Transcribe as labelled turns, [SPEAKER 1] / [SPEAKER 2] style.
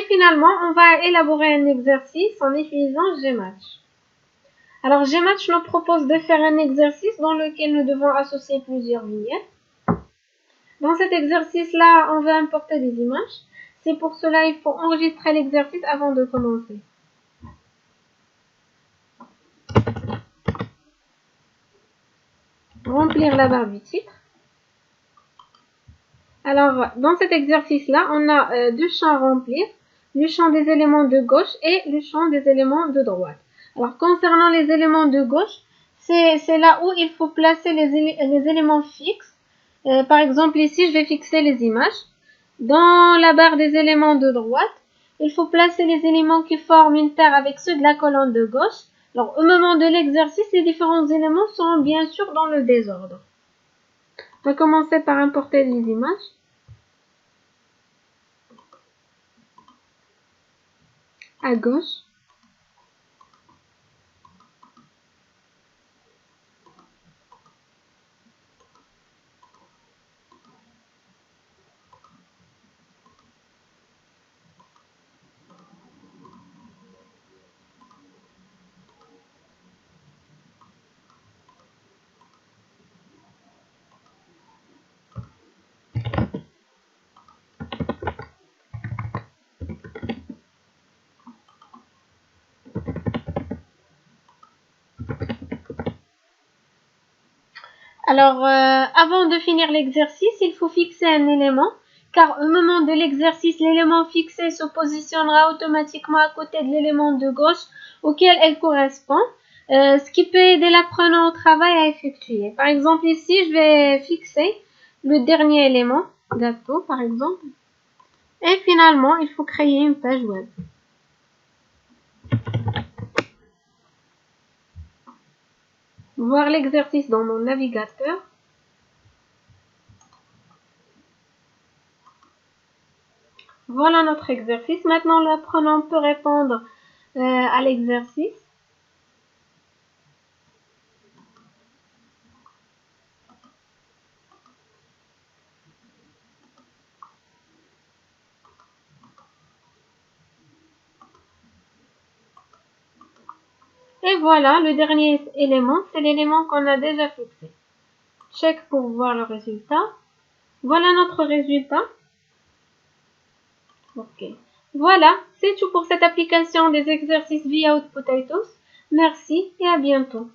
[SPEAKER 1] finalement, on va élaborer un exercice en utilisant Gmatch. Alors, Gmatch nous propose de faire un exercice dans lequel nous devons associer plusieurs vignettes. Dans cet exercice-là, on va importer des images. C'est pour cela qu'il faut enregistrer l'exercice avant de commencer. Remplir la barre du titre. Alors, dans cet exercice-là, on a deux champs à remplir. Le champ des éléments de gauche et le champ des éléments de droite. Alors, concernant les éléments de gauche, c'est là où il faut placer les éléments fixes. Par exemple, ici, je vais fixer les images. Dans la barre des éléments de droite, il faut placer les éléments qui forment une paire avec ceux de la colonne de gauche. Alors, au moment de l'exercice, les différents éléments sont bien sûr dans le désordre. On va commencer par importer les images. À gauche. Alors, avant de finir l'exercice, il faut fixer un élément, car au moment de l'exercice, l'élément fixé se positionnera automatiquement à côté de l'élément de gauche auquel elle correspond, ce qui peut aider l'apprenant au travail à effectuer. Par exemple, ici, je vais fixer le dernier élément, gâteau par exemple, et finalement, il faut créer une page web. Voir l'exercice dans mon navigateur. Voilà notre exercice. Maintenant, l'apprenant peut répondre à l'exercice. Et voilà, le dernier élément, c'est l'élément qu'on a déjà fixé. Check pour voir le résultat. Voilà notre résultat. Ok. Voilà, c'est tout pour cette application des exercices via Outputatoes. Merci et à bientôt.